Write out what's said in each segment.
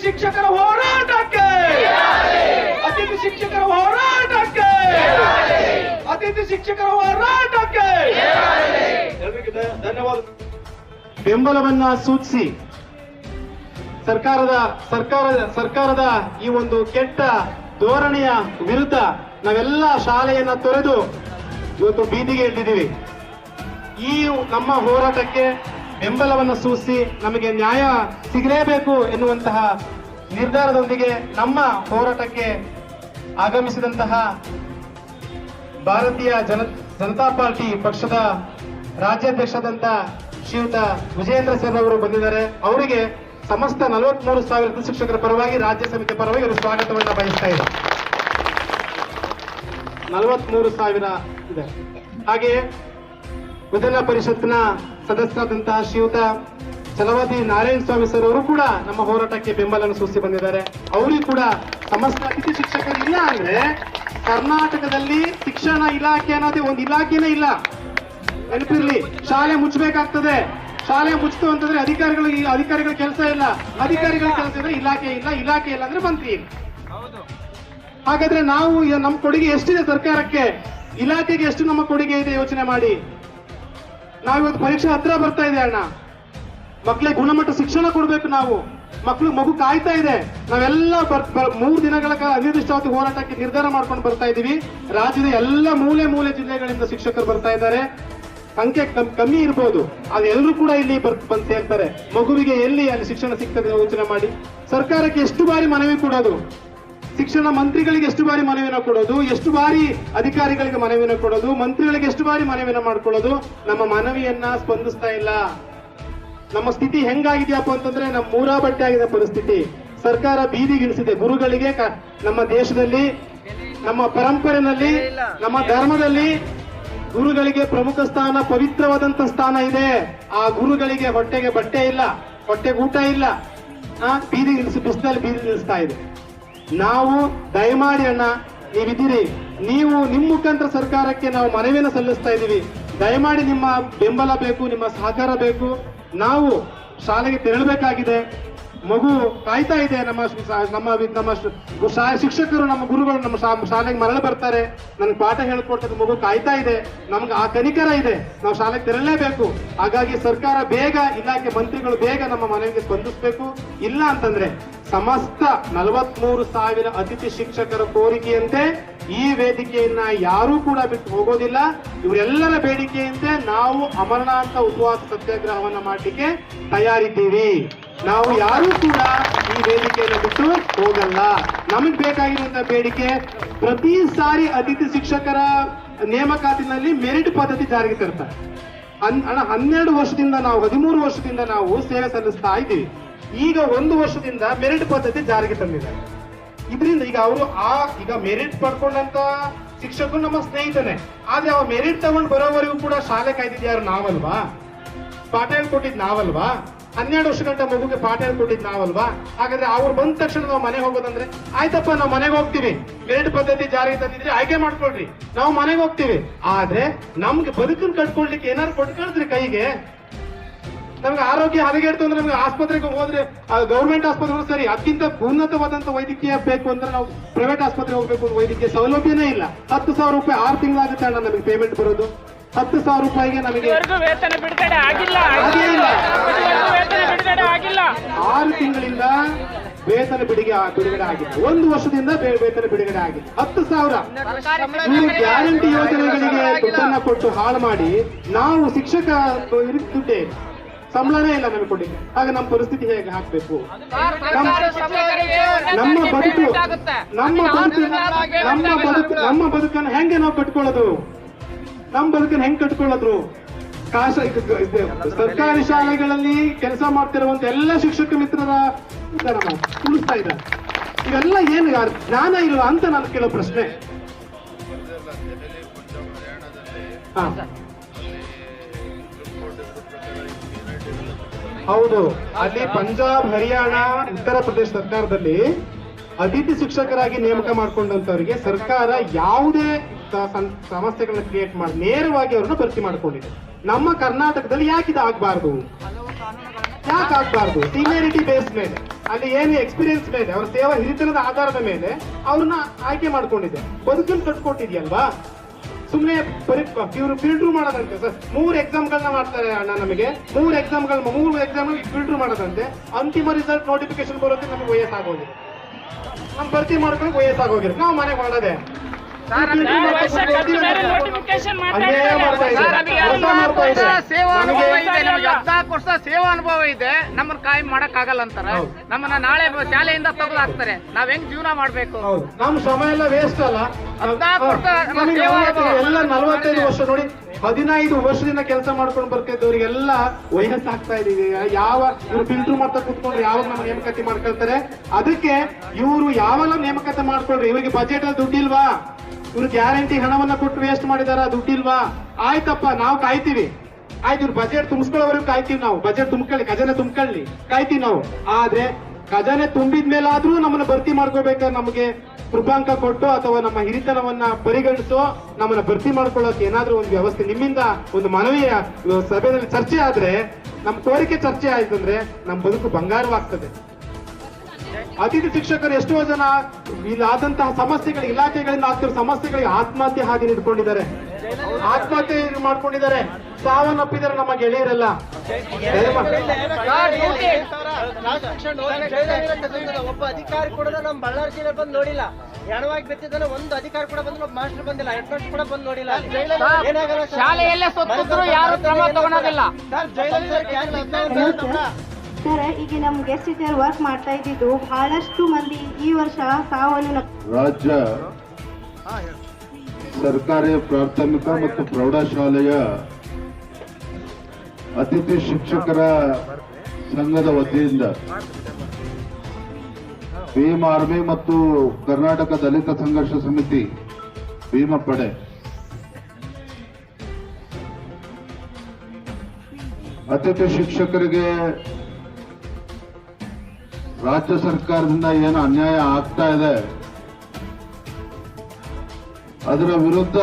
ಶಿಕ್ಷಕರ ಹೋರಾಟಕ್ಕೆ, ಅತಿಥಿ ಶಿಕ್ಷಕರ ಹೋರಾಟಕ್ಕೆ, ಅತಿಥಿ ಶಿಕ್ಷಕರ ಹೋರಾಟಕ್ಕೆ ಎಲ್ರಿಗೂ ಧನ್ಯವಾದ. ಬೆಂಬಲವನ್ನ ಸೂಚಿಸಿ ಸರ್ಕಾರದ ಈ ಒಂದು ಕೆಟ್ಟ ಧೋರಣೆಯ ವಿರುದ್ಧ ನಾವೆಲ್ಲ ಶಾಲೆಯನ್ನ ತೊರೆದು ಇವತ್ತು ಬೀದಿಗೆ ಇಳಿದಿದ್ದೀವಿ. ಈ ನಮ್ಮ ಹೋರಾಟಕ್ಕೆ ಬೆಂಬಲವನ್ನು ಸೂಚಿಸಿ ನಮಗೆ ನ್ಯಾಯ ಸಿಗಲೇಬೇಕು ಎನ್ನುವಂತಹ ನಿರ್ಧಾರದೊಂದಿಗೆ ನಮ್ಮ ಹೋರಾಟಕ್ಕೆ ಆಗಮಿಸಿದಂತಹ ಭಾರತೀಯ ಜನತಾ ಪಾರ್ಟಿ ಪಕ್ಷದ ರಾಜ್ಯಾಧ್ಯಕ್ಷರಾದಂತ ಶ್ರೀಯುತ ವಿಜಯೇಂದ್ರ ಸರ್ ಅವರು ಬಂದಿದ್ದಾರೆ. ಅವರಿಗೆ ಸಮಸ್ತ 43,000 ಶಿಕ್ಷಕರ ಪರವಾಗಿ ರಾಜ್ಯ ಸಮಿತಿ ಪರವಾಗಿ ಅವರು ಸ್ವಾಗತವನ್ನ ಬಯಸ್ತಾ ಇದೆ. 43,000 ಇದೆ. ಹಾಗೆಯೇ ವಿಧಾನ ಪರಿಷತ್ನ ಸದಸ್ಯರಾದಂತಹ ಶ್ರೀಯುತ ಛಲವಾದಿ ನಾರಾಯಣ ಸ್ವಾಮಿ ಸರ್ ಅವರು ಕೂಡ ನಮ್ಮ ಹೋರಾಟಕ್ಕೆ ಬೆಂಬಲವನ್ನು ಸೂಚಿಸಿ ಬಂದಿದ್ದಾರೆ. ಅವರಿಗೂ ಕೂಡ ಸಮಸ್ತ ಅತಿಥಿ ಶಿಕ್ಷಕರು ಇಲ್ಲ ಅಂದ್ರೆ ಕರ್ನಾಟಕದಲ್ಲಿ ಶಿಕ್ಷಣ ಇಲಾಖೆ ಅನ್ನೋದೇ ಒಂದು ಇಲಾಖೆನೇ ಇಲ್ಲ. ನೆನಪಿರ್ಲಿ, ಶಾಲೆ ಮುಚ್ಚಬೇಕಾಗ್ತದೆ. ಶಾಲೆ ಮುಚ್ತು ಅಂತಂದ್ರೆ ಅಧಿಕಾರಿಗಳ ಕೆಲಸ ಇಲ್ಲ, ಅಧಿಕಾರಿಗಳ ಕೆಲಸ ಇದ್ರೆ ಇಲಾಖೆ ಇಲ್ಲ, ಇಲಾಖೆ ಇಲ್ಲ ಅಂದ್ರೆ ಮಂತ್ರಿ ಇಲ್ಲ. ಹಾಗಾದ್ರೆ ನಾವು ನಮ್ಮ ಕೊಡುಗೆ ಎಷ್ಟಿದೆ ಸರ್ಕಾರಕ್ಕೆ, ಇಲಾಖೆಗೆ ಎಷ್ಟು ನಮ್ಮ ಕೊಡುಗೆ ಇದೆ ಯೋಚನೆ ಮಾಡಿ. ನಾವಿವತ್ತು ಪರೀಕ್ಷೆ ಹತ್ರ ಬರ್ತಾ ಇದೆ ಅಣ್ಣ, ಮಕ್ಕಳಿಗೆ ಗುಣಮಟ್ಟ ಶಿಕ್ಷಣ ಕೊಡ್ಬೇಕು. ನಾವು ಮಗು ಕಾಯ್ತಾ ಇದೆ. ನಾವೆಲ್ಲ 3 ದಿನಗಳ ಕಾಲ ಅನಿರ್ದಿಷ್ಟವಾದ ಹೋರಾಟಕ್ಕೆ ನಿರ್ಧಾರ ಮಾಡ್ಕೊಂಡು ಬರ್ತಾ ಇದೀವಿ. ರಾಜ್ಯದ ಎಲ್ಲ ಮೂಲೆ ಜಿಲ್ಲೆಗಳಿಂದ ಶಿಕ್ಷಕರು ಬರ್ತಾ ಇದ್ದಾರೆ. ಸಂಖ್ಯೆ ಕಮ್ಮಿ ಇರ್ಬೋದು, ಅದೆಲ್ಲರೂ ಕೂಡ ಇಲ್ಲಿ ಬಂದು ಸೇರ್ತಾರೆ. ಮಗುವಿಗೆ ಎಲ್ಲಿ ಅಲ್ಲಿ ಶಿಕ್ಷಣ ಸಿಗ್ತದೆ ಯೋಚನೆ ಮಾಡಿ. ಸರ್ಕಾರಕ್ಕೆ ಎಷ್ಟು ಬಾರಿ ಮನವಿ ಕೊಡೋದು, ಶಿಕ್ಷಣ ಮಂತ್ರಿಗಳಿಗೆ ಎಷ್ಟು ಬಾರಿ ಮನವಿನ ಕೊಡೋದು, ಎಷ್ಟು ಬಾರಿ ಅಧಿಕಾರಿಗಳಿಗೆ ಮನವಿನ ಕೊಡೋದು, ಮಂತ್ರಿಗಳಿಗೆ ಎಷ್ಟು ಬಾರಿ ಮನವಿನ ಮಾಡ್ಕೊಳ್ಳೋದು. ನಮ್ಮ ಮನವಿಯನ್ನ ಸ್ಪಂದಿಸ್ತಾ ಇಲ್ಲ. ನಮ್ಮ ಸ್ಥಿತಿ ಹೆಂಗಾಗಿದೆಯಪ್ಪ ಅಂತಂದ್ರೆ ನಮ್ಮ ಮೂರಾ ಬಟ್ಟೆ ಆಗಿದೆ ಪರಿಸ್ಥಿತಿ. ಸರ್ಕಾರ ಬೀದಿಗಿಳಿಸಿದೆ. ಗುರುಗಳಿಗೆ ನಮ್ಮ ದೇಶದಲ್ಲಿ, ನಮ್ಮ ಪರಂಪರೆಯಲ್ಲಿ, ನಮ್ಮ ಧರ್ಮದಲ್ಲಿ ಗುರುಗಳಿಗೆ ಪ್ರಮುಖ ಸ್ಥಾನ, ಪವಿತ್ರವಾದಂತ ಸ್ಥಾನ ಇದೆ. ಆ ಗುರುಗಳಿಗೆ ಹೊಟ್ಟೆಗೆ ಬಟ್ಟೆ ಇಲ್ಲ, ಹೊಟ್ಟೆಗೆ ಊಟ ಇಲ್ಲ, ಬಿಸಿಲಲ್ಲಿ ಬೀದಿ ನಿಲ್ಲಿಸ್ತಾ ಇದೆ. ನಾವು ದಯಮಾಡಿ ಅಣ್ಣ, ನೀವಿದ್ದೀರಿ, ನೀವು ನಿಮ್ಮ ಮುಖಾಂತರ ಸರ್ಕಾರಕ್ಕೆ ನಾವು ಮನವಿಯನ್ನು ಸಲ್ಲಿಸ್ತಾ ಇದ್ದೀವಿ. ದಯಮಾಡಿ ನಿಮ್ಮ ಬೆಂಬಲ ಬೇಕು, ನಿಮ್ಮ ಸಹಕಾರ ಬೇಕು. ನಾವು ಶಾಲೆಗೆ ತೆರಳಬೇಕಾಗಿದೆ. ಮಗು ಕಾಯ್ತಾ ಇದೆ. ನಮ್ಮ ಶಿಕ್ಷಕರು, ನಮ್ಮ ಗುರುಗಳು ನಮ್ಮ ಶಾಲೆಗೆ ಮರಳಿ ಬರ್ತಾರೆ. ನನಗೆ ಪಾಠ ಹೇಳ್ಕೊಟ್ಟದ್ದು ಮಗು ಕಾಯ್ತಾ ಇದೆ. ನಮ್ಗೆ ಆ ಕನಿಕರ ಇದೆ. ನಾವು ಶಾಲೆಗೆ ತೆರಳಲೇಬೇಕು. ಹಾಗಾಗಿ ಸರ್ಕಾರ ಬೇಗ, ಇಲಾಖೆ ಮಂತ್ರಿಗಳು ಬೇಗ ನಮ್ಮ ಮನವಿಗೆ ಸ್ಪಂದಿಸಬೇಕು. ಇಲ್ಲ ಅಂತಂದ್ರೆ ಸಮಸ್ತ 43,000 ಅತಿಥಿ ಶಿಕ್ಷಕರ ಕೋರಿಕೆಯಂತೆ ಈ ವೇದಿಕೆಯನ್ನ ಯಾರೂ ಕೂಡ ಬಿಟ್ಟು ಹೋಗೋದಿಲ್ಲ. ಇವರೆಲ್ಲರ ಬೇಡಿಕೆಯಂತೆ ನಾವು ಅಮರನಾಥ ಉಪವಾಸ ಸತ್ಯಾಗ್ರಹವನ್ನ ಮಾಡಲಿಕ್ಕೆ ತಯಾರಿದ್ದೀವಿ. ನಾವು ಯಾರೂ ಕೂಡ ಈ ವೇದಿಕೆಯನ್ನು ಬಿಟ್ಟು ಹೋಗಲ್ಲ. ನಮಗ್ ಬೇಕಾಗಿರುವಂತಹ ಬೇಡಿಕೆ, ಪ್ರತಿ ಸಾರಿ ಅತಿಥಿ ಶಿಕ್ಷಕರ ನೇಮಕಾತಿನಲ್ಲಿ ಮೆರಿಟ್ ಪದ್ಧತಿ ಜಾರಿಗೆ ತರ್ತಾರೆ. 12 ವರ್ಷದಿಂದ ನಾವು 13 ವರ್ಷದಿಂದ ನಾವು ಸೇವೆ ಸಲ್ಲಿಸ್ತಾ ಇದ್ದೀವಿ. ಈಗ 1 ವರ್ಷದಿಂದ ಮೆರಿಟ್ ಪದ್ಧತಿ ಜಾರಿಗೆ ತಂದಿದ್ದಾರೆ. ಇದರಿಂದ ಈಗ ಮೆರಿಟ್ ಪಡ್ಕೊಂಡಂತ ಶಿಕ್ಷಕರು ನಮ್ಮ ಸ್ನೇಹಿತನೇ. ಆದ್ರೆ ಅವ ಮೆರಿಟ್ ತಗೊಂಡು ಬರೋವರೆಗೂ ಕೂಡ ಶಾಲೆ ಕಾಯ್ದಿದ್ಯಾರು ನಾವಲ್ವಾ? ಪಾಠ ಹೇಳ್ಕೊಟ್ಟಿದ್ ನಾವಲ್ವಾ? 12 ವರ್ಷ ಗಂಟೆ ಮಗುಗೆ ಪಾಠ ಹೇಳ್ಕೊಟ್ಟಿದ್ ನಾವಲ್ವಾ? ಹಾಗಾದ್ರೆ ಅವ್ರು ಬಂದ ತಕ್ಷಣ ನಾವು ಮನೆಗೆ ಹೋಗೋದಂದ್ರೆ ಆಯ್ತಪ್ಪ, ನಾವು ಮನೆಗೆ ಹೋಗ್ತೀವಿ, ಮೆರಿಟ್ ಪದ್ಧತಿ ಜಾರಿಗೆ ತಂದಿದ್ರೆ ಆಯ್ಕೆ ಮಾಡ್ಕೊಳ್ರಿ, ನಾವು ಮನೆಗೆ ಹೋಗ್ತೀವಿ. ಆದ್ರೆ ನಮ್ಗೆ ಬದುಕನ್ನು ಕಟ್ಕೊಳ್ಲಿಕ್ಕೆ ಏನಾದ್ರು ಕೊಟ್ಕೊಳ್ತೀರಿ ಕೈಗೆ. ನಮ್ಗೆ ಆರೋಗ್ಯ ಹದಗೆಡ್ತು ಅಂದ್ರೆ ನಮ್ಗೆ ಆಸ್ಪತ್ರೆಗೆ ಹೋದ್ರೆ ಗೌರ್ಮೆಂಟ್ ಆಸ್ಪತ್ರೆಗಳು ಸರಿ, ಅದಕ್ಕಿಂತ ಉನ್ನತವಾದಂತ ವೈದ್ಯಕೀಯ ಬೇಕು ಅಂದ್ರೆ ನಾವು ಪ್ರೈವೇಟ್ ಆಸ್ಪತ್ರೆ ಹೋಗ್ಬೇಕು. ವೈದ್ಯಕೀಯ ಸೌಲಭ್ಯನೇ ಇಲ್ಲ. 10,000 ರೂಪಾಯಿ 6 ತಿಂಗಳಾಗುತ್ತೆ ಅಣ್ಣ ನಮಗೆ ಪೇಮೆಂಟ್ ಬರೋದು. 10,000 ರೂಪಾಯಿಗೆ ನಮಗೆ ವೇತನ ಬಿಡುಗಡೆ ಆಗಿಲ್ಲ. 6 ತಿಂಗಳಿಂದ ವೇತನ ಬಿಡುಗಡೆ ಆಗಿಲ್ಲ. 1 ವರ್ಷದಿಂದ ವೇತನ ಬಿಡುಗಡೆ ಆಗಿಲ್ಲ. 10,000 ಗ್ಯಾರಂಟಿ ಯೋಜನೆಗಳಿಗೆ ದುಡ್ಡನ್ನ ಕೊಟ್ಟು ಹಾಳು ಮಾಡಿ ನಾವು ಶಿಕ್ಷಕ ದುಡ್ಡೇ ಸಂಬಳನೇ ಇಲ್ಲ ನಮಗೆ ಕೊಡ್ಲಿಕ್ಕೆ. ಆಗ ನಮ್ಮ ಪರಿಸ್ಥಿತಿ ಹೇಗೆ ಹಾಕ್ಬೇಕು? ನಮ್ಮ ಬದುಕನ್ನು ಹೆಂಗೆ ನಾವು ಕಟ್ಕೊಳ್ಳೋದು? ನಮ್ಮ ಬದುಕನ್ನು ಹೆಂಗ್ ಕಟ್ಕೊಳ್ಳೋದು? ಸರ್ಕಾರಿ ಶಾಲೆಗಳಲ್ಲಿ ಕೆಲಸ ಮಾಡ್ತಿರುವಂತ ಎಲ್ಲ ಶಿಕ್ಷಕ ಮಿತ್ರರ ಉಳಿಸ್ತಾ ಇದ್ದಾರೆ. ಇವೆಲ್ಲ ಏನು ಜ್ಞಾನ ಇಲ್ವಾ ಅಂತ ನಾನು ಕೇಳೋ ಪ್ರಶ್ನೆ. ಹೌದು, ಅಲ್ಲಿ ಪಂಜಾಬ್, ಹರಿಯಾಣ, ಉತ್ತರ ಪ್ರದೇಶ ಸರ್ಕಾರದಲ್ಲಿ ಅತಿಥಿ ಶಿಕ್ಷಕರಾಗಿ ನೇಮಕ ಮಾಡ್ಕೊಂಡಂತವರಿಗೆ ಸರ್ಕಾರ ಯಾವುದೇ ಸಮಸ್ಯೆಗಳನ್ನ ಕ್ರಿಯೇಟ್ ಮಾಡಿ ನೇರವಾಗಿ ಅವ್ರನ್ನ ಭರ್ತಿ ಮಾಡ್ಕೊಂಡಿದೆ. ನಮ್ಮ ಕರ್ನಾಟಕದಲ್ಲಿ ಯಾಕೆ ಇದು ಆಗ್ಬಾರ್ದು? ಸೀನಿಯರಿಟಿ ಬೇಸ್ ಮೇಲೆ ಅಲ್ಲಿ ಏನು ಎಕ್ಸ್ಪೀರಿಯನ್ಸ್ ಮೇಲೆ ಅವರ ಸೇವಾ ಹಿರಿತನದ ಆಧಾರದ ಮೇಲೆ ಅವ್ರನ್ನ ಆಯ್ಕೆ ಮಾಡ್ಕೊಂಡಿದೆ. ಬದುಕನ್ನು ಕಟ್ಕೊಟ್ಟಿದ್ಯಲ್ವಾ, ಸುಮ್ಮನೆ ಫಿಲ್ಟರ್ ಮಾಡೋದಂತೆ ಸರ್. 3 ಎಕ್ಸಾಮ್ಗಳನ್ನ ಮಾಡ್ತಾರೆ ಅಣ್ಣ ನಮಗೆ, 3 ಎಕ್ಸಾಮ್ ಫಿಲ್ಟರ್ ಮಾಡೋದಂತೆ. ಅಂತಿಮ ರಿಸಲ್ಟ್ ನೋಟಿಫಿಕೇಶನ್ ಬರೋದಕ್ಕೆ ನಮಗೆ ವಯಸ್ಸಾಗೋಗಿದೆ, ನಮ್ ಭರ್ತಿ ಮಾಡ್ಕೊಂಡು ವಯಸ್ಸಾಗೋಗಿರುತ್ತೆ, ನಾವು ಮನೆಗೆ ಮಾಡೋದೇ ನೋಟಿಫಿಕೇಶನ್ ಸೇವಾ ಅನುಭವ ಇದೆ, ನಮಗೆ 14 ವರ್ಷ ಸೇವಾ ಅನುಭವ ಇದೆ. ನಮ್ಮನ್ನ ಕಾಯಂ ಮಾಡಕ್ ಆಗಲ್ಲ ಅಂತಾರೆ, ನಮ್ಮನ್ನ ನಾಳೆ ಶಾಲೆಯಿಂದ ತೆಗೆದು ಹಾಕ್ತಾರೆ. ನಾವ್ ಹೆಂಗ್ ಜೀವನ ಮಾಡ್ಬೇಕು? ನಮ್ ಶ್ರಮ ಎಲ್ಲ ವೇಸ್ಟ್ ಅಲ್ಲ. 14 ವರ್ಷ ಸೇವಾ ಅನುಭವ. ಎಲ್ಲ 45 ವರ್ಷ ನೋಡಿ, 15 ವರ್ಷದಿಂದ ಕೆಲಸ ಮಾಡ್ಕೊಂಡು ಬರ್ತಿದ್ದವರಿಗೆಲ್ಲ ವಯಸ್ಸಾಗ್ತಾ ಇದೀವಿ. ಯಾವ ಇವ್ರು ಫಿಲ್ಟರ್ ಮಾಡ್ತಾ ಕೂತ್ಕೊಂಡ್ರೆ ಯಾವಾಗ ನಮ್ಮ ನೇಮಕಾತಿ ಮಾಡ್ಕೊಳ್ತಾರೆ? ಅದಕ್ಕೆ ಇವರು ಯಾವಾಗ ನೇಮಕಾತಿ ಮಾಡ್ಕೊಂಡ್ರೆ ಇವರಿಗೆ ಬಜೆಟ್ ಅಲ್ಲಿ ದುಡ್ಡಿಲ್ವಾ? ಇವ್ರು ಗ್ಯಾರಂಟಿ ಹಣವನ್ನ ಕೊಟ್ಟು ವೇಸ್ಟ್ ಮಾಡಿದಾರ, ದುಡ್ಡಿಲ್ವಾ? ಆಯ್ತಪ್ಪ, ನಾವು ಕಾಯ್ತೀವಿ. ಆಯ್ತು, ಇವ್ರು ಬಜೆಟ್ ತುಂಬಿಸ್ಕೊಳ್ಳೋವರೆಗೂ ಕಾಯ್ತೀವಿ ನಾವು. ಬಜೆಟ್ ತುಂಬ್ಕೊಳ್ಳಿ, ಖಜಾನೆ ತುಂಬ್ಕೊಳ್ಳಿ, ಕಾಯ್ತೀವಿ ನಾವು. ಆದ್ರೆ ಖಜಾನೆ ತುಂಬಿದ ಮೇಲಾದ್ರೂ ನಮ್ಮನ್ನ ಭರ್ತಿ ಮಾಡ್ಕೋಬೇಕಾದ್ರೆ ನಮಗೆ ಕೃಪಾಂಕ ಕೊಟ್ಟು ಅಥವಾ ನಮ್ಮ ಹಿರಿತನವನ್ನ ಪರಿಗಣಿಸೋ ನಮ್ಮನ್ನ ಭರ್ತಿ ಮಾಡ್ಕೊಳ್ಳೋಕೆ ಏನಾದ್ರೂ ಒಂದು ವ್ಯವಸ್ಥೆ, ನಿಮ್ಮಿಂದ ಒಂದು ಮನವಿಯ ಸಭೆಯಲ್ಲಿ ಚರ್ಚೆ ಆದ್ರೆ, ನಮ್ ಕೋರಿಕೆ ಚರ್ಚೆ ಆಯ್ತು ಅಂದ್ರೆ ನಮ್ ಬದುಕು ಬಂಗಾರವಾಗ್ತದೆ. ಅತಿಥಿ ಶಿಕ್ಷಕರು ಎಷ್ಟೋ ಜನ ಇಲ್ಲಾದಂತಹ ಸಮಸ್ಯೆಗಳು, ಇಲಾಖೆಗಳಿಂದ ಆಗ್ತಿರೋ ಸಮಸ್ಯೆಗಳಿಗೆ ಆತ್ಮಹತ್ಯೆ ಹಾಗೆ ನಿಂತ್ಕೊಂಡಿದ್ದಾರೆ, ಆತ್ಮಹತ್ಯೆ ಮಾಡ್ಕೊಂಡಿದ್ದಾರೆ, ಸಾವನ್ನಪ್ಪಿದ್ದಾರೆ ನಮ್ಮ ಗೆಳೆಯರೆಲ್ಲ. ಒಬ್ಬ ಅಧಿಕಾರಿ ಕೂಡ ನಮ್ಮ ಬಳ್ಳಾರಿ ಜಿಲ್ಲೆ ಬಂದು ನೋಡಿಲ್ಲ. ಹೆಣವಾಗಿ ಬಿತ್ತಿದ್ದಾನೆ, ಒಂದು ಅಧಿಕಾರಿ ಕೂಡ ಬಂದು ಮಾಸ್ಟರ್ ಬಂದಿಲ್ಲ, ಹೆಡ್ ಮಾಸ್ಟರ್ ಕೂಡ ಬಂದು ನೋಡಿಲ್ಲ. ಶಾಲೆಯಲ್ಲೇ ಸೊತ್ತಿದ್ರು ಯಾರು ಕ್ರಮ ತಗೊಳೋದಿಲ್ಲ. ಸರ್, ಈಗ ನಮ್ ಗೆಸ್ಟ್ ಟೀಚರ್ ವರ್ಕ್ ಮಾಡ್ತಾ ಇದ್ದಿದ್ದು ಬಹಳಷ್ಟು ಮಂದಿ ಈ ವರ್ಷ ಸಾವನ್ನು ರಾಜ್ಯ ಸರ್ಕಾರಿ ಪ್ರಾಥಮಿಕ ಮತ್ತು ಪ್ರೌಢಶಾಲೆಯ ಅತಿಥಿ ಶಿಕ್ಷಕರ ಸಂಘದ ವತಿಯಿಂದ ಭೀಮ್ ಆರ್ಮಿ ಮತ್ತು ಕರ್ನಾಟಕ ದಲಿತ ಸಂಘರ್ಷ ಸಮಿತಿ ಭೀಮ ಪಡೆ ಅತಿಥಿ ಶಿಕ್ಷಕರಿಗೆ ರಾಜ್ಯ ಸರ್ಕಾರದಿಂದ ಏನು ಅನ್ಯಾಯ ಆಗ್ತಾ ಇದೆ ಅದರ ವಿರುದ್ಧ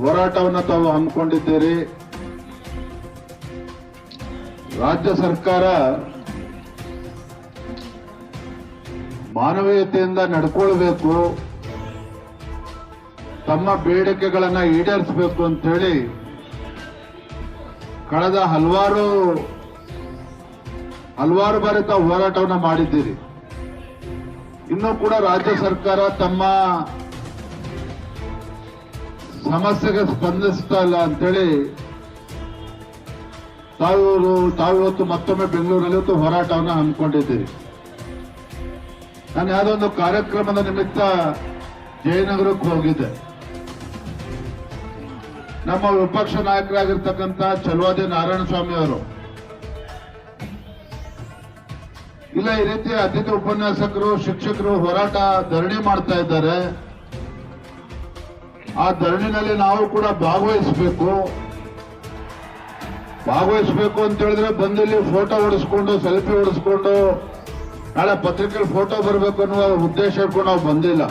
ಹೋರಾಟವನ್ನು ತಾವು ಹಮ್ಮಿಕೊಂಡಿದ್ದೀರಿ. ರಾಜ್ಯ ಸರ್ಕಾರ ಮಾನವೀಯತೆಯಿಂದ ನಡ್ಕೊಳ್ಬೇಕು, ತಮ್ಮ ಬೇಡಿಕೆಗಳನ್ನ ಈಡೇರಿಸಬೇಕು ಅಂತ ಹೇಳಿ ಕಳೆದ ಹಲವಾರು ಬಾರಿ ತಾವು ಹೋರಾಟವನ್ನ ಮಾಡಿದ್ದೀರಿ. ಇನ್ನೂ ಕೂಡ ರಾಜ್ಯ ಸರ್ಕಾರ ತಮ್ಮ ಸಮಸ್ಯೆಗೆ ಸ್ಪಂದಿಸ್ತಾ ಇಲ್ಲ ಅಂತೇಳಿ ತಾವು ಇವತ್ತು ಮತ್ತೊಮ್ಮೆ ಬೆಂಗಳೂರಲ್ಲಿ ಇವತ್ತು ಹೋರಾಟವನ್ನ ಹಮ್ಮಿಕೊಂಡಿದ್ದೀರಿ. ನಾನು ಯಾವುದೋ ಒಂದು ಕಾರ್ಯಕ್ರಮದ ನಿಮಿತ್ತ ಜಯನಗರಕ್ಕೆ ಹೋಗಿದ್ದೆ. ನಮ್ಮ ವಿಪಕ್ಷ ನಾಯಕರಾಗಿರ್ತಕ್ಕಂಥ ಛಲವಾದಿ ನಾರಾಯಣಸ್ವಾಮಿ ಅವರು ಇಲ್ಲ, ಈ ರೀತಿ ಅತಿಥಿ ಉಪನ್ಯಾಸಕರು ಶಿಕ್ಷಕರು ಹೋರಾಟ ಧರಣಿ ಮಾಡ್ತಾ ಇದ್ದಾರೆ, ಆ ಧರಣಿನಲ್ಲಿ ನಾವು ಕೂಡ ಭಾಗವಹಿಸಬೇಕು ಅಂತ ಹೇಳಿದ್ರೆ ಬಂದಿಲ್ಲಿ ಫೋಟೋ ಹೊಡಿಸ್ಕೊಂಡು ಸೆಲ್ಫಿ ಹೊಡಿಸ್ಕೊಂಡು ನಾಳೆ ಪತ್ರಿಕೆಯಲ್ಲಿ ಫೋಟೋ ಬರಬೇಕು ಅನ್ನುವ ಉದ್ದೇಶ ಇಟ್ಕೊಂಡು ನಾವು ಬಂದಿಲ್ಲ.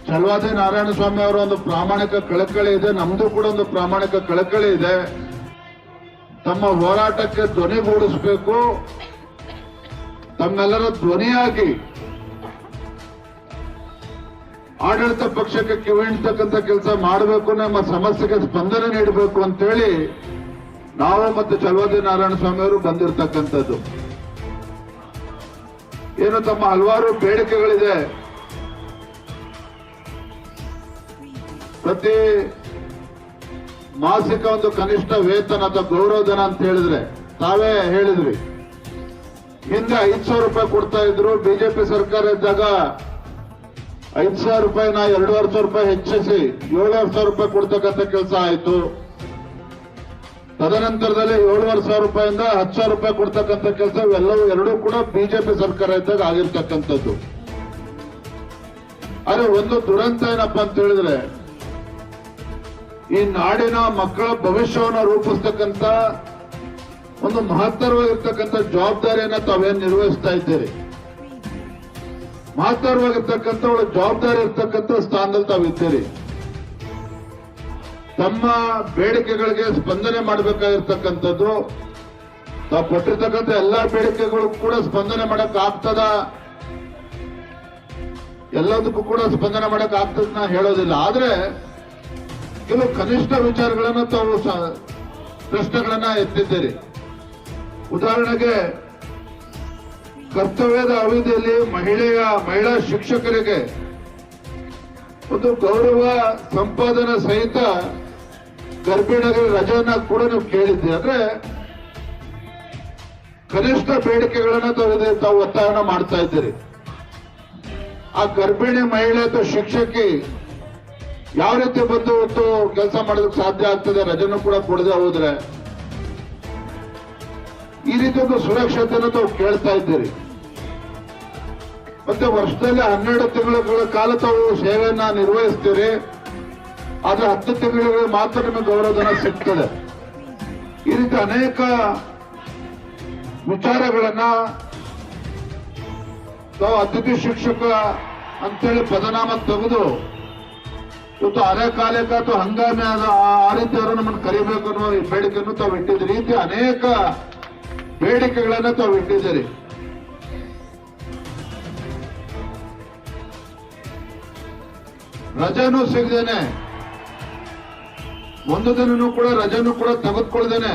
ಛಲವಾದಿ ನಾರಾಯಣಸ್ವಾಮಿ ಅವರ ಒಂದು ಪ್ರಾಮಾಣಿಕ ಕಳಕಳಿ ಇದೆ, ನಮ್ದು ಕೂಡ ಒಂದು ಪ್ರಾಮಾಣಿಕ ಕಳಕಳಿ ಇದೆ. ತಮ್ಮ ಹೋರಾಟಕ್ಕೆ ಧ್ವನಿಗೂಡಿಸಬೇಕು, ತಮ್ಮೆಲ್ಲರ ಧ್ವನಿಯಾಗಿ ಆಡಳಿತ ಪಕ್ಷಕ್ಕೆ ಕಿವಿಡ್ತಕ್ಕಂಥ ಕೆಲಸ ಮಾಡಬೇಕು, ನಮ್ಮ ಸಮಸ್ಯೆಗೆ ಸ್ಪಂದನೆ ನೀಡಬೇಕು ಅಂತೇಳಿ ನಾವು ಮತ್ತು ಛಲವಾದಿ ನಾರಾಯಣಸ್ವಾಮಿ ಅವರು ಬಂದಿರತಕ್ಕಂಥದ್ದು. ಏನು ತಮ್ಮ ಹಲವಾರು ಬೇಡಿಕೆಗಳಿದೆ. ಪ್ರತಿ ಮಾಸಿಕ ಒಂದು ಕನಿಷ್ಠ ವೇತನ ಅಥವಾ ಗೌರವಧನ ಅಂತ ಹೇಳಿದ್ರೆ ತಾವೇ ಹೇಳಿದ್ರಿ. ಹಿಂದೆ 5,000 ರೂಪಾಯಿ ಕೊಡ್ತಾ ಇದ್ರು, ಬಿಜೆಪಿ ಸರ್ಕಾರ ಇದ್ದಾಗ 5,000 ರೂಪಾಯಿನ 2,500 ರೂಪಾಯಿ ಹೆಚ್ಚಿಸಿ 7,500 ರೂಪಾಯಿ ಕೊಡ್ತಕ್ಕಂಥ ಕೆಲಸ ಆಯಿತು. ತದನಂತರದಲ್ಲಿ 7,500 ರೂಪಾಯಿಂದ 10,000 ರೂಪಾಯಿ ಕೊಡ್ತಕ್ಕಂಥ ಕೆಲಸ, ಇವೆಲ್ಲವೂ ಎರಡೂ ಕೂಡ ಬಿಜೆಪಿ ಸರ್ಕಾರ ಇದ್ದಾಗ ಆಗಿರ್ತಕ್ಕಂಥದ್ದು. ಆದ್ರೆ ಒಂದು ದುರಂತ ಏನಪ್ಪಾ ಅಂತ ಹೇಳಿದ್ರೆ, ಈ ನಾಡಿನ ಮಕ್ಕಳ ಭವಿಷ್ಯವನ್ನು ರೂಪಿಸ್ತಕ್ಕಂಥ ಒಂದು ಮಹತ್ತರವಾಗಿರ್ತಕ್ಕಂಥ ಜವಾಬ್ದಾರಿಯನ್ನ ತಾವೇನು ನಿರ್ವಹಿಸ್ತಾ ಇದ್ದೀರಿ, ಮಹತ್ತರವಾಗಿರ್ತಕ್ಕಂಥ ಒಳ್ಳೆ ಜವಾಬ್ದಾರಿ ಇರ್ತಕ್ಕಂಥ ಸ್ಥಾನದಲ್ಲಿ ತಾವಿದ್ದೀರಿ. ತಮ್ಮ ಬೇಡಿಕೆಗಳಿಗೆ ಸ್ಪಂದನೆ ಮಾಡಬೇಕಾಗಿರ್ತಕ್ಕಂಥದ್ದು ತಾವು ಕೊಟ್ಟಿರ್ತಕ್ಕಂಥ ಎಲ್ಲಾ ಬೇಡಿಕೆಗಳು ಕೂಡ ಸ್ಪಂದನೆ ಮಾಡಕ್ ಆಗ್ತದ, ಎಲ್ಲದಕ್ಕೂ ಕೂಡ ಸ್ಪಂದನೆ ಮಾಡಕ್ ಆಗ್ತದ ನಾ ಹೇಳೋದಿಲ್ಲ. ಆದ್ರೆ ಕೆಲವು ಕನಿಷ್ಠ ವಿಚಾರಗಳನ್ನ ತಾವು ಪ್ರಶ್ನೆಗಳನ್ನ ಎತ್ತಿದ್ದೀರಿ. ಉದಾಹರಣೆಗೆ ಕರ್ತವ್ಯದ ಅವಧಿಯಲ್ಲಿ ಮಹಿಳಾ ಶಿಕ್ಷಕರಿಗೆ ಒಂದು ಗೌರವ ಸಂಪಾದನಾ ಸಹಿತ ಗರ್ಭಿಣಿಯರ ರಜೆಯನ್ನ ಕೂಡ ನೀವು ಕೇಳಿದ್ದೀರಿ. ಅಂದ್ರೆ ಕನಿಷ್ಠ ಬೇಡಿಕೆಗಳನ್ನ ತಾವು ಒತ್ತಾಯನ ಮಾಡ್ತಾ ಇದ್ದೀರಿ. ಆ ಗರ್ಭಿಣಿ ಮಹಿಳೆ ಅಥವಾ ಶಿಕ್ಷಕಿ ಯಾವ ರೀತಿ ಬಂದು ಹೊತ್ತು ಕೆಲಸ ಮಾಡೋದಕ್ಕೆ ಸಾಧ್ಯ ಆಗ್ತದೆ, ರಜೆನೂ ಕೂಡ ಕೊಡದೆ ಹೋದ್ರೆ? ಈ ರೀತಿ ಒಂದು ಸುರಕ್ಷತೆಯನ್ನು ತಾವು ಕೇಳ್ತಾ ಇದ್ದೀರಿ. ಮತ್ತೆ ವರ್ಷದಲ್ಲಿ 12 ತಿಂಗಳ ಕಾಲ ತಾವು ಸೇವೆಯನ್ನ ನಿರ್ವಹಿಸ್ತೀರಿ, ಆದ್ರೆ 10 ತಿಂಗಳಿಗೆ ಮಾತ್ರ ನಿಮಗೆ ಗೌರವಧನ ಸಿಗ್ತದೆ. ಈ ರೀತಿ ಅನೇಕ ವಿಚಾರಗಳನ್ನ ತಾವು ಅತಿಥಿ ಶಿಕ್ಷಕ ಅಂತೇಳಿ ಪದನಾಮ ತೆಗೆದು ಇವತ್ತು ಅರೆಕಾಲಿಕ ಅಥವಾ ಹಂಗಾಮಿ ಆ ರೀತಿ ಅವರು ನಮ್ಮನ್ನು ಕರಿಬೇಕು ಅನ್ನೋ ಬೇಡಿಕೆಯನ್ನು ತಾವು ಇಟ್ಟಿದ್ದೀರಿ. ರೀತಿ ಅನೇಕ ಬೇಡಿಕೆಗಳನ್ನ ತಾವು ಇಟ್ಟಿದ್ದೀರಿ. ರಜೆನೂ ಸಿಗದೇನೆ, ಒಂದು ದಿನನೂ ಕೂಡ ರಜೆನೂ ಕೂಡ ತೆಗೆದುಕೊಳ್ದೇನೆ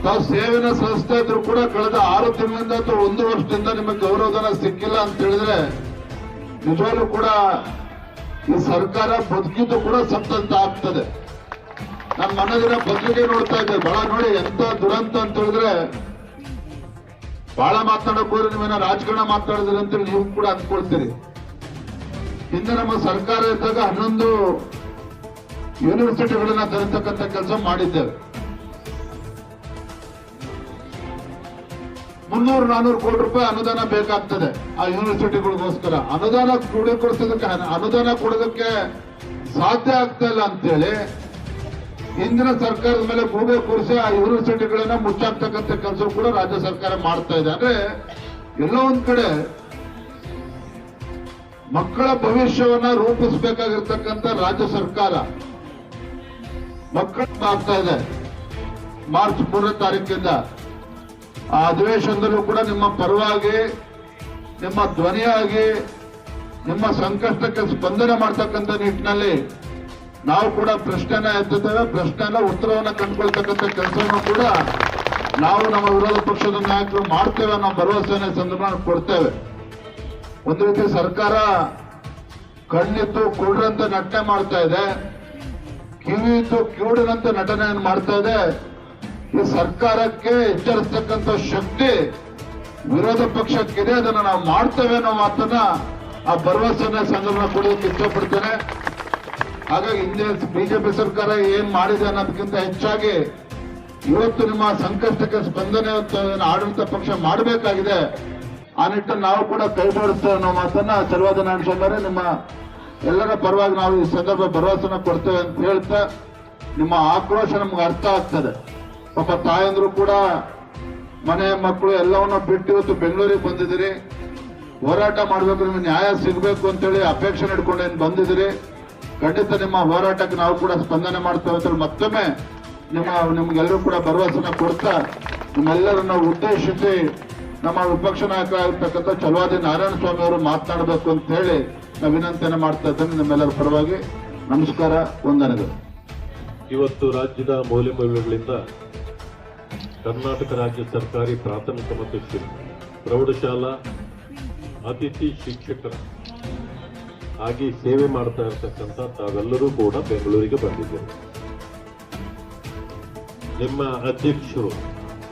ತಾವು ಸೇವೆನ ಸಲ್ಲಿಸ್ತಾ ಇದ್ರು ಕೂಡ ಕಳೆದ 6 ತಿಂಗಳಿಂದ ಅಥವಾ 1 ವರ್ಷದಿಂದ ನಿಮಗೆ ಗೌರವಧನ ಸಿಕ್ಕಿಲ್ಲ ಅಂತ ಹೇಳಿದ್ರೆ ನಿಜವಾಗ್ಲೂ ಕೂಡ ಈ ಸರ್ಕಾರ ಬದುಕಿದ್ದು ಕೂಡ ಸತ್ತಂತ ಆಗ್ತದೆ. ನಾನು ಮೊನ್ನೆ ದಿನ ಪತ್ರಿಕೆ ನೋಡ್ತಾ ಇದ್ದೆ, ಬಹಳ ನೋಡಿ ಎಂತ ದುರಂತ ಅಂತ ಹೇಳಿದ್ರೆ, ಬಹಳ ಮಾತನಾಡಕ್ ಹೋದ್ರೆ ನೀವೇನ ರಾಜಕಾರಣ ಮಾತಾಡಿದ್ರಿ ಅಂತೇಳಿ ನೀವು ಕೂಡ ಅಂದ್ಕೊಳ್ತೀರಿ. ಹಿಂದೆ ನಮ್ಮ ಸರ್ಕಾರ ಇದ್ದಾಗ 11 ಯೂನಿವರ್ಸಿಟಿಗಳನ್ನ ತರತಕ್ಕಂಥ ಕೆಲಸ ಮಾಡಿದ್ದೇವೆ. 300-400 ಕೋಟಿ ರೂಪಾಯಿ ಅನುದಾನ ಬೇಕಾಗ್ತದೆ ಆ ಯೂನಿವರ್ಸಿಟಿಗಳಿಗೋಸ್ಕರ. ಅನುದಾನ ಕೊಡೋದಕ್ಕೆ ಸಾಧ್ಯ ಆಗ್ತಾ ಇಲ್ಲ ಅಂತೇಳಿ ಹಿಂದಿನ ಸರ್ಕಾರದ ಮೇಲೆ ಗೂಬೆ ಕೂರಿಸಿ ಆ ಯೂನಿವರ್ಸಿಟಿಗಳನ್ನ ಮುಚ್ಚಾಕ್ತಕ್ಕಂಥ ಕೆಲಸ ಕೂಡ ರಾಜ್ಯ ಸರ್ಕಾರ ಮಾಡ್ತಾ ಇದೆ. ಅಂದ್ರೆ ಎಲ್ಲೋ ಒಂದ್ ಕಡೆ ಮಕ್ಕಳ ಭವಿಷ್ಯವನ್ನ ರೂಪಿಸಬೇಕಾಗಿರ್ತಕ್ಕಂಥ ರಾಜ್ಯ ಸರ್ಕಾರ ಮಕ್ಕಳ ಆಗ್ತಾ ಇದೆ. ಮಾರ್ಚ್ 3ನೇ ತಾರೀಕಿಂದ ಆ ಅಧಿವೇಶನದಲ್ಲೂ ಕೂಡ ನಿಮ್ಮ ಪರವಾಗಿ, ನಿಮ್ಮ ಧ್ವನಿಯಾಗಿ, ನಿಮ್ಮ ಸಂಕಷ್ಟಕ್ಕೆ ಸ್ಪಂದನೆ ಮಾಡ್ತಕ್ಕಂಥ ನಿಟ್ಟಿನಲ್ಲಿ ನಾವು ಕೂಡ ಪ್ರಶ್ನೆನ ಎತ್ತುತ್ತೇವೆ. ಪ್ರಶ್ನೆನ ಉತ್ತರವನ್ನ ಕಂಡುಕೊಳ್ತಕ್ಕಂಥ ಕೆಲಸವನ್ನು ಕೂಡ ನಾವು ನಮ್ಮ ವಿರೋಧ ಪಕ್ಷದ ನಾಯಕರು ಮಾಡ್ತೇವೆ ಅನ್ನೋ ಭರವಸೆನ ಸಂದರ್ಭ ಕೊಡ್ತೇವೆ. ಒಂದು ರೀತಿ ಸರ್ಕಾರ ಕಣ್ಣಿತ್ತು ಕುರುಡ್ರಂತ ನಟನೆ ಮಾಡ್ತಾ ಇದೆ, ಕಿವಿ ಇತ್ತು ಕಿವುಡಿನಂತ ನಟನೆಯನ್ನು ಮಾಡ್ತಾ ಇದೆ. ಈ ಸರ್ಕಾರಕ್ಕೆ ಎಚ್ಚರಿಸ್ತಕ್ಕಂಥ ಶಕ್ತಿ ವಿರೋಧ ಪಕ್ಷಕ್ಕಿದೆ, ಅದನ್ನ ನಾವು ಮಾಡ್ತೇವೆ ಅನ್ನೋ ಮಾತನ್ನ ಆ ಭರವಸೆನ ಸಂದರ್ಭ ಕೊಡೋದಕ್ಕೆ ಇಷ್ಟಪಡ್ತೇನೆ. ಹಾಗಾಗಿ ಹಿಂದೆ ಬಿಜೆಪಿ ಸರ್ಕಾರ ಏನ್ ಮಾಡಿದೆ ಅನ್ನೋದಕ್ಕಿಂತ ಹೆಚ್ಚಾಗಿ ಇವತ್ತು ನಿಮ್ಮ ಸಂಕಷ್ಟಕ್ಕೆ ಸ್ಪಂದನೆ ಆಡಳಿತ ಪಕ್ಷ ಮಾಡಬೇಕಾಗಿದೆ. ಆ ನಿಟ್ಟಿನಲ್ಲಿ ನಾವು ಕೂಡ ಕೈ ಜೋಡಿಸ್ತೇವೆ ಅನ್ನೋ ಮಾತನ್ನ ಚಲವಾದ ನಾರಾಯಣ ನಿಮ್ಮ ಎಲ್ಲರ ಪರವಾಗಿ ನಾವು ಈ ಸಂದರ್ಭ ಭರವಸೆನ ಕೊಡ್ತೇವೆ ಅಂತ ಹೇಳ್ತಾ, ನಿಮ್ಮ ಆಕ್ರೋಶ ನಮ್ಗೆ ಅರ್ಥ ಆಗ್ತದೆ. ಪಾಪ ತಾಯಂದ್ರು ಕೂಡ ಮನೆ ಮಕ್ಕಳು ಎಲ್ಲವನ್ನ ಬಿಟ್ಟು ಇವತ್ತು ಬೆಂಗಳೂರಿಗೆ ಬಂದಿದ್ದೀರಿ, ಹೋರಾಟ ಮಾಡ್ಬೇಕು, ನಿಮ್ಗೆ ನ್ಯಾಯ ಸಿಗಬೇಕು ಅಂತೇಳಿ ಅಪೇಕ್ಷೆ ಇಟ್ಕೊಂಡು ಏನ್ ಬಂದಿದ್ದೀರಿ. ಖಂಡಿತ ನಿಮ್ಮ ಹೋರಾಟಕ್ಕೆ ನಾವು ಕೂಡ ಸ್ಪಂದನೆ ಮಾಡ್ತೇವೆ ಅಂತ ಮತ್ತೊಮ್ಮೆ ನಿಮ್ಗೆಲ್ಲರೂ ಕೂಡ ಭರವಸೆನ ಕೊಡ್ತಾ, ನಿಮ್ಮೆಲ್ಲರನ್ನ ಉದ್ದೇಶಿಸಿ ನಮ್ಮ ವಿಪಕ್ಷ ನಾಯಕರಾಗಿರ್ತಕ್ಕಂಥ ಚಲವಾದಿ ನಾರಾಯಣ ಸ್ವಾಮಿ ಅವರು ಮಾತನಾಡಬೇಕು ಅಂತ ಹೇಳಿ ನಾವು ವಿನಂತಿಯನ್ನು ಮಾಡ್ತಾ ಇದ್ದೇನೆ. ನಿಮ್ಮೆಲ್ಲರ ಪರವಾಗಿ ನಮಸ್ಕಾರ, ವಂದನೆಗಳು. ಇವತ್ತು ರಾಜ್ಯದ ಮೌಲ್ಯಗಳಿಂದ ಕರ್ನಾಟಕ ರಾಜ್ಯ ಸರ್ಕಾರಿ ಪ್ರಾಥಮಿಕ ಮತ್ತು ಪ್ರೌಢಶಾಲಾ ಅತಿಥಿ ಶಿಕ್ಷಕರ ಆಗಿ ಸೇವೆ ಮಾಡ್ತಾ ಇರತಕ್ಕಂಥ ತಾವೆಲ್ಲರೂ ಕೂಡ ಬೆಂಗಳೂರಿಗೆ ಬಂದಿದ್ದಾರೆ. ನಿಮ್ಮ ಅಧ್ಯಕ್ಷರು,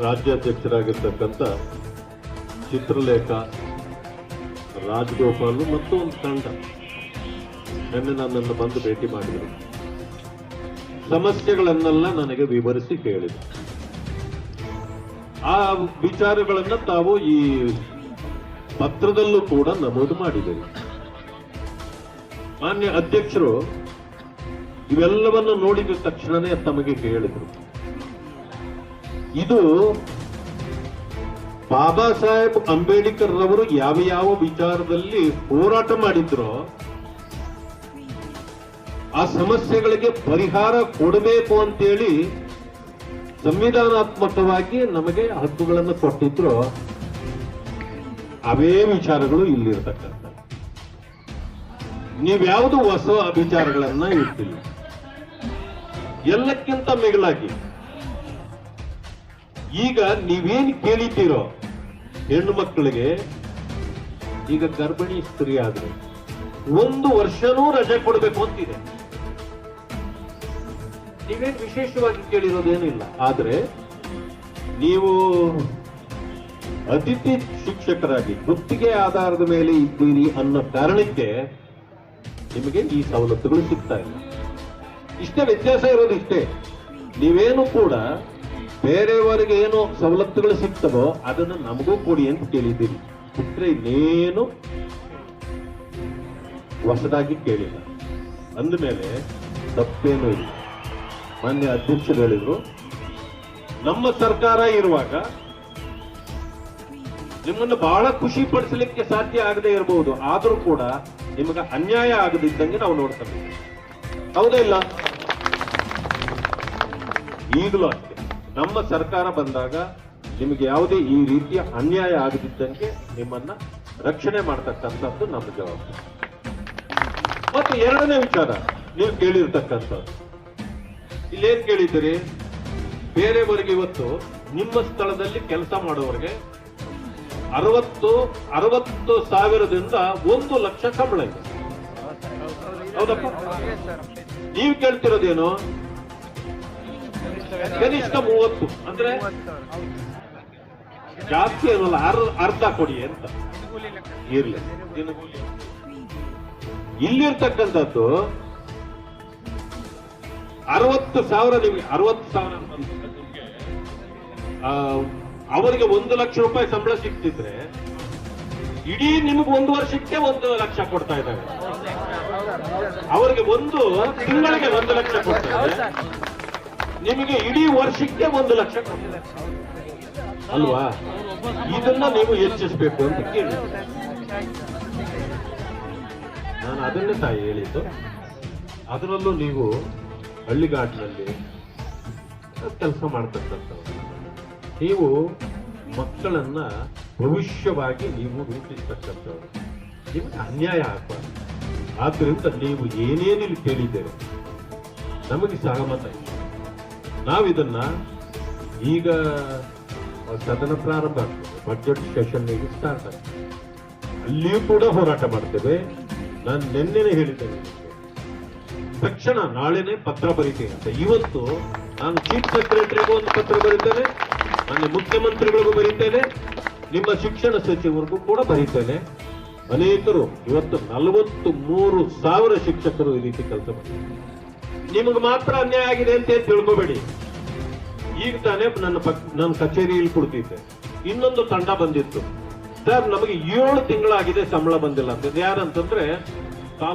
ರಾಜ್ಯಾಧ್ಯಕ್ಷರಾಗಿರ್ತಕ್ಕಂಥ ಚಿತ್ರಲೇಖ, ರಾಜಗೋಪಾಲ್ ಮತ್ತು ಒಂದು ತಂಡ ನಿನ್ನೆ ನನ್ನನ್ನು ಬಂದು ಭೇಟಿ ಮಾಡಿದರು. ಸಮಸ್ಯೆಗಳನ್ನೆಲ್ಲ ನನಗೆ ವಿವರಿಸಿ ಕೇಳಿದರು. ಆ ವಿಚಾರಗಳನ್ನ ತಾವು ಈ ಪತ್ರದಲ್ಲೂ ಕೂಡ ನಮೂದು ಮಾಡಿದರು. ಮಾನ್ಯ ಅಧ್ಯಕ್ಷರು ಇವೆಲ್ಲವನ್ನು ನೋಡಿದ ತಕ್ಷಣನೇ ತಮಗೆ ಹೇಳಿದರು, ಇದು ಬಾಬಾ ಸಾಹೇಬ್ ಅಂಬೇಡ್ಕರ್ ರವರು ಯಾವ ಯಾವ ವಿಚಾರದಲ್ಲಿ ಹೋರಾಟ ಮಾಡಿದ್ರೋ ಆ ಸಮಸ್ಯೆಗಳಿಗೆ ಪರಿಹಾರ ಕೊಡಬೇಕು ಅಂತೇಳಿ ಸಂವಿಧಾನಾತ್ಮಕವಾಗಿ ನಮಗೆ ಹಕ್ಕುಗಳನ್ನು ಕೊಟ್ಟಿದ್ರು ಅವೇ ವಿಚಾರಗಳು ಇಲ್ಲಿರ್ತಕ್ಕಂಥ. ನೀವ್ಯಾವುದು ಹೊಸ ವಿಚಾರಗಳನ್ನ ಇಟ್ಟಿಲ್ಲ. ಎಲ್ಲಕ್ಕಿಂತ ಮಿಗಿಲಾಗಿ ಈಗ ನೀವೇನ್ ಕೇಳಿದ್ದೀರೋ ಹೆಣ್ಣು ಮಕ್ಕಳಿಗೆ, ಈಗ ಗರ್ಭಿಣಿ ಸ್ತ್ರೀ ಆದ್ರೆ 1 ವರ್ಷನೂ ರಜೆ ಕೊಡಬೇಕು ಅಂತಿದೆ. ನೀವೇನ್ ವಿಶೇಷವಾಗಿ ಕೇಳಿರೋದೇನಿಲ್ಲ. ಆದ್ರೆ ನೀವು ಅತಿಥಿ ಶಿಕ್ಷಕರಾಗಿ ಗುತ್ತಿಗೆ ಆಧಾರದ ಮೇಲೆ ಇದ್ದೀರಿ ಅನ್ನೋ ಕಾರಣಕ್ಕೆ ನಿಮಗೆ ಈ ಸವಲತ್ತುಗಳು ಸಿಗ್ತಾ ಇಲ್ಲ. ಇಷ್ಟೇ ವ್ಯತ್ಯಾಸ ಇರೋದು. ಇಷ್ಟೇ. ನೀವೇನು ಕೂಡ ಬೇರೆಯವರಿಗೆ ಏನು ಸವಲತ್ತುಗಳು ಸಿಗ್ತವೋ ಅದನ್ನು ನಮಗೂ ಕೊಡಿ ಅಂತ ಕೇಳಿದ್ದೀರಿ. ಬಿಟ್ರೆ ಇನ್ನೇನು ಹೊಸದಾಗಿ ಕೇಳಿಲ್ಲ. ಅಂದಮೇಲೆ ತಪ್ಪೇನೂ ಇಲ್ಲ. ಮಾನ್ಯ ಅಧ್ಯಕ್ಷರು ಹೇಳಿದ್ರು, ನಮ್ಮ ಸರ್ಕಾರ ಇರುವಾಗ ನಿಮ್ಮನ್ನು ಬಹಳ ಖುಷಿ ಪಡಿಸಲಿಕ್ಕೆ ಸಾಧ್ಯ ಆಗದೆ ಇರಬಹುದು, ಆದ್ರೂ ಕೂಡ ನಿಮಗೆ ಅನ್ಯಾಯ ಆಗದಿದ್ದಂಗೆ ನಾವು ನೋಡ್ತೇವೆ. ಹೌದಾ ಇಲ್ಲ? ಈಗಲೂ ಅಷ್ಟೇ. ನಮ್ಮ ಸರ್ಕಾರ ಬಂದಾಗ ನಿಮಗೆ ಯಾವುದೇ ಈ ರೀತಿಯ ಅನ್ಯಾಯ ಆಗದಿದ್ದಂಗೆ ನಿಮ್ಮನ್ನ ರಕ್ಷಣೆ ಮಾಡ್ತಕ್ಕಂಥದ್ದು ನಮ್ಮ ಜವಾಬ್ದಾರಿ. ಮತ್ತು ಎರಡನೇ ವಿಚಾರ ನೀವು ಕೇಳಿರ್ತಕ್ಕಂಥದ್ದು, ಇಲ್ಲೇನ್ ಕೇಳಿದ್ದೀರಿ? ಬೇರೆಯವರಿಗೆ ಇವತ್ತು ನಿಮ್ಮ ಸ್ಥಳದಲ್ಲಿ ಕೆಲಸ ಮಾಡೋರಿಗೆ 60,000ದಿಂದ 1 ಲಕ್ಷ ಸಂಬಳ ಇದೆ. ಹೌದಪ್ಪ? ನೀವು ಕೇಳ್ತಿರೋದೇನು? ಕನಿಷ್ಠ 30, ಅಂದ್ರೆ ಜಾಸ್ತಿ ಏನಲ್ಲ, ಅರ್ಧ ಕೊಡಿ ಅಂತ ಇರ್ಲಿ. ಇಲ್ಲಿರ್ತಕ್ಕಂಥದ್ದು 60,000. ನಿಮಗೆ 60,000 ಅವರಿಗೆ 1 ಲಕ್ಷ ರೂಪಾಯಿ ಸಂಬಳ ಸಿಗ್ತಿದ್ರೆ ಇಡೀ ನಿಮಗೆ 1 ವರ್ಷಕ್ಕೆ 1 ಲಕ್ಷ ಕೊಡ್ತಾ ಇದ್ದಾರೆ. ಅವರಿಗೆ ತಿಂಗಳಿಗೆ 1 ಲಕ್ಷ ಕೊಡ್ತಾ ಇದ್ದಾರೆ, ನಿಮಗೆ ಇಡೀ ವರ್ಷಕ್ಕೆ 1 ಲಕ್ಷ ಕೊಡ್ತಾರೆ ಅಲ್ವಾ? ಇದನ್ನ ನೀವು ಹೆಚ್ಚಿಸಬೇಕು ಅಂತ ಕೇಳಿ ನಾನು ಅದನ್ನೇ ತಾಯಿ ಹೇಳಿದ್ದು. ಅದರಲ್ಲೂ ನೀವು ಹಳ್ಳಿಗಾಡಿನಲ್ಲಿ ಕೆಲಸ ಮಾಡ್ತಕ್ಕಂಥವ್ರು, ನೀವು ಮಕ್ಕಳನ್ನ ಭವಿಷ್ಯವಾಗಿ ನೀವು ರೂಪಿಸ್ತಕ್ಕಂಥವ್ರು, ನಿಮಗೆ ಅನ್ಯಾಯ ಆಗಬಾರ್ದು. ಆದ್ರಿಂದ ನೀವು ಏನೇನಿಲ್ಲಿ ಕೇಳಿದ್ದೇವೆ ನಮಗೆ ಸಹಮತ ಇದೆ. ನಾವಿದನ್ನ ಈಗ ಸದನ ಪ್ರಾರಂಭ ಆಗ್ತದೆ, ಬಜೆಟ್ ಸೆಷನ್ ಸ್ಟಾರ್ಟ್ ಆಗ್ತದೆ, ಅಲ್ಲಿಯೂ ಕೂಡ ಹೋರಾಟ ಮಾಡ್ತೇವೆ. ನಾನು ನಿನ್ನೆನೆ ಹೇಳಿದ್ದೇನೆ, ತಕ್ಷಣ ನಾಳೆನೆ ಪತ್ರ ಬರೀತೇನೆ ಅಂತ. ಇವತ್ತು ನಾನು ಚೀಫ್ ಸೆಕ್ರೆಟರಿಗೂ ಒಂದು ಪತ್ರ ಬರೀತೇನೆ, ನನ್ನ ಮುಖ್ಯಮಂತ್ರಿಗಳಿಗೂ ಬರೀತೇನೆ, ನಿಮ್ಮ ಶಿಕ್ಷಣ ಸಚಿವರಿಗೂ ಕೂಡ ಬರೀತೇನೆ. ಅನೇಕರು ಇವತ್ತು 43,000 ಶಿಕ್ಷಕರು ಈ ರೀತಿ ಕೆಲಸ ಮಾಡ್ತಾರೆ. ನಿಮಗೆ ಮಾತ್ರ ಅನ್ಯಾಯ ಆಗಿದೆ ಅಂತ ತಿಳ್ಕೋಬೇಡಿ. ಈಗ ತಾನೇ ನನ್ನ ಕಚೇರಿಯಲ್ಲಿ ಕುಳಿತಿದ್ದೆ, ಇನ್ನೊಂದು ತಂಡ ಬಂದಿತ್ತು. ಸರ್, ನಮಗೆ 7 ತಿಂಗಳಾಗಿದೆ ಸಂಬಳ ಬಂದಿಲ್ಲ ಅಂತ. ಯಾರಂತಂದ್ರೆ